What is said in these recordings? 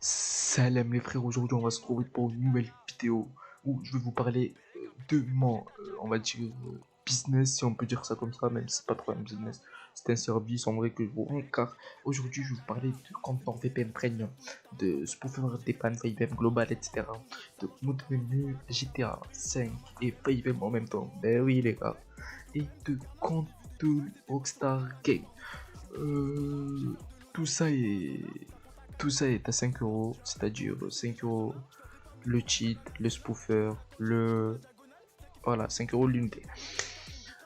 Salam les frères, aujourd'hui on va se retrouver pour une nouvelle vidéo où je vais vous parler de mon, on va dire, business, si on peut dire ça comme ça, même si c'est pas trop un business, c'est un service en vrai que je vous rends, car aujourd'hui je vais vous parler de compte NordVPN Premium, de spoofer des pannes 5M global, etc. De mode menu GTA 5 et 5M en même temps, ben oui les gars, et de compte de Rockstar Game. Euh, tout ça est tout ça est à 5 euros, c'est-à-dire 5 euros le cheat, le spoofer, le... Voilà, 5 euros l'unité.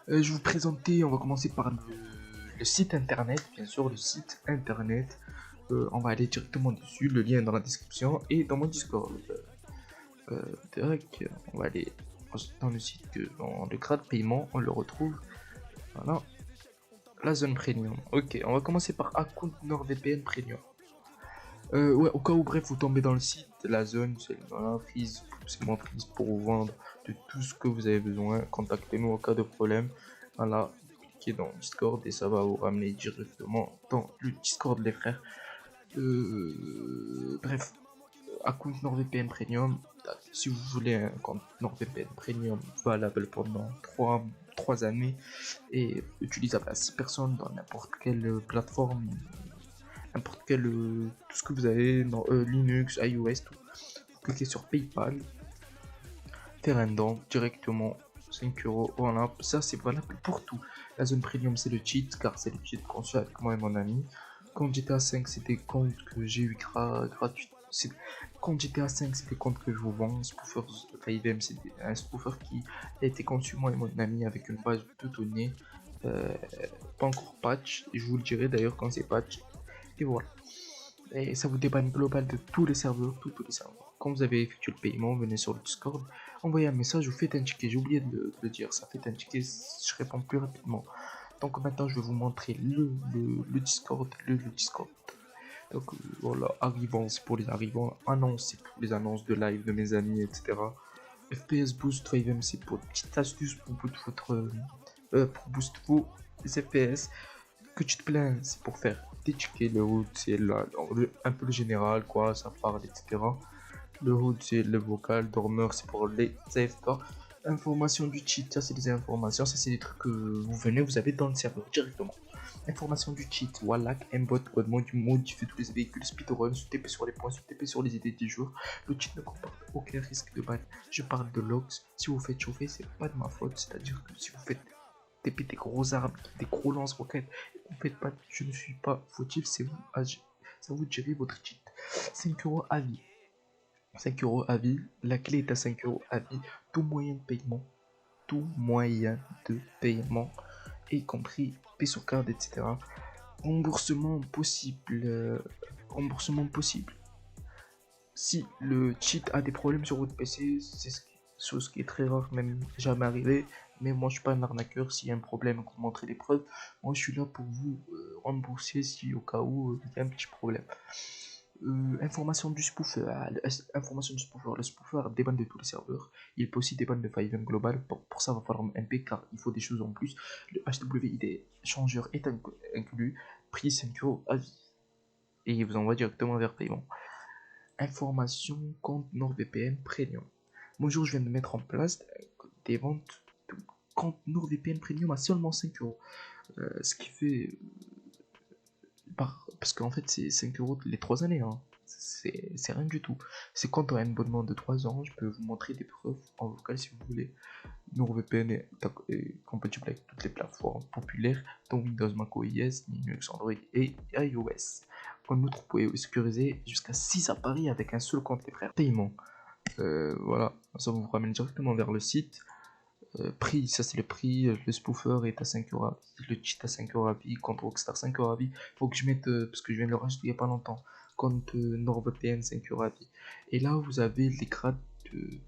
Je vais vous présenter, on va commencer par le site internet, bien sûr, le site internet. On va aller directement dessus, le lien est dans la description et dans mon Discord. Tac, on va aller dans le site, dans le grade paiement, on le retrouve. Voilà, la zone premium. Ok, on va commencer par account NordVPN Premium. Ouais, au cas où, bref, vous tombez dans le site, la zone, c'est voilà, Freeze, c'est moi Freeze pour vous vendre de tout ce que vous avez besoin. Contactez-nous en cas de problème. Voilà, cliquez dans Discord et ça va vous ramener directement dans le Discord, les frères. Bref, account NordVPN Premium. Si vous voulez un compte NordVPN Premium valable pendant 3 années et utilisable à 6 personnes dans n'importe quelle plateforme, n'importe quel tout ce que vous avez dans Linux, iOS, tout. Vous cliquez sur PayPal, faire un don directement 5 euros. Voilà, ça c'est valable pour tout. La zone premium c'est le cheat car c'est le cheat qu'on fait avec moi et mon ami. Quand j'étais à 5 c'était compte que j'ai eu gratuit. Quand j'étais à 5 c'était compte que je vous vends. Spoofer 5M c'est un spoofer qui a été conçu moi et mon ami avec une base de données. Pas encore patch, je vous le dirai d'ailleurs quand c'est patch. Et voilà. Et ça vous dépanne global de tous les serveurs, tous les serveurs. Quand vous avez effectué le paiement, venez sur le Discord, envoyez un message ou faites un ticket. J'ai oublié de le dire, ça fait un ticket, je réponds plus rapidement. Donc maintenant, je vais vous montrer le Discord, le Discord. Donc voilà, arrivants, c'est pour les arrivants, annonces, c'est pour les annonces de live de mes amis, etc. FPS Boost 5M, c'est pour petite astuce pour pour boost vos FPS. Que tu te plains, c'est pour faire déchiquer le hood, c'est un peu le général, quoi, ça parle, etc. Le hood, c'est le vocal, dormeur, c'est pour les AFK. Information du cheat, ça c'est des informations, ça c'est des trucs que vous avez dans le serveur directement. Information du cheat, Wallach, Mbot, code modifie tous les véhicules, speedrun, se TP sur les points, se TP sur les idées du jour. Le cheat ne comporte aucun risque de ban. Je parle de logs, si vous faites chauffer, c'est pas de ma faute, c'est-à-dire que si vous faites TP des gros armes, des gros lance-roquettes, vous faites pas, je ne suis pas fautif, c'est vous, ça vous de gérer votre cheat. 5 euros à vie. 5 euros à vie, la clé est à 5 euros à vie, tout moyen de paiement, tout moyen de paiement, y compris pay sur carte, etc. Remboursement possible, remboursement possible. Si le cheat a des problèmes sur votre PC, c'est chose qui est très rare, même jamais arrivé, mais moi je suis pas un arnaqueur. S'il y a un problème, vous montrez les preuves, moi je suis là pour vous rembourser si au cas où il y a un petit problème. Information du spoofer, information du spoofer, le spoofer débanne de tous les serveurs, il peut aussi débanne de 5M global, pour ça il va falloir un MP car il faut des choses en plus. Le HWID changeur est inclus, prix 5 euros à vie, et il vous envoie directement vers paiement. Information compte NordVPN Premium. Bonjour, je viens de mettre en place des ventes de compte NordVPN Premium à seulement 5 euros, ce qui fait parce qu'en fait c'est 5 euros les 3 années, hein. C'est rien du tout. C'est quand on a un abonnement de 3 ans, je peux vous montrer des preuves en vocal si vous voulez. NordVPN est compatible avec toutes les plateformes populaires dont Windows, Mac OS, Linux, Android et iOS. En outre, vous pouvez sécuriser jusqu'à 6 appareils avec un seul compte, les frères. Paiement. Voilà, ça vous ramène directement vers le site. Prix, ça c'est le prix, le spoofer est à 5 euros à vie, le cheat à 5 euros à vie, compte Rockstar 5 euros à vie. Faut que je mette, parce que je viens de le rajouter il n'y a pas longtemps, compte NordVPN 5 euros à vie. Et là vous avez les grades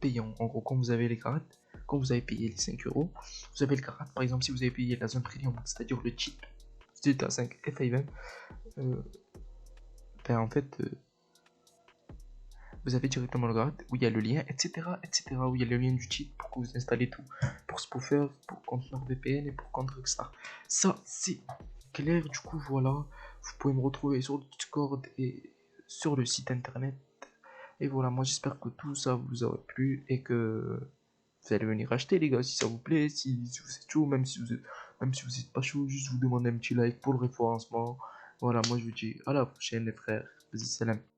payants. En gros, quand vous avez les grades, quand vous avez payé les 5 euros, vous avez le grade. Par exemple, si vous avez payé la zone premium, c'est-à-dire le cheat, c'est à 5 F5, ben en fait, vous avez directement le grade où il y a le lien, etc., etc., où il y a le lien du cheat pour que vous installez tout, pour spoofer, pour compte NordVPN et pour compte Rockstar. Ça, c'est clair, du coup, voilà, vous pouvez me retrouver sur le Discord et sur le site internet. Et voilà, moi j'espère que tout ça vous aura plu et que vous allez venir acheter les gars si ça vous plaît, si vous êtes chaud, même si vous êtes pas chaud, juste vous demandez un petit like pour le référencement. Voilà, moi je vous dis à la prochaine les frères. Vas-y, salam.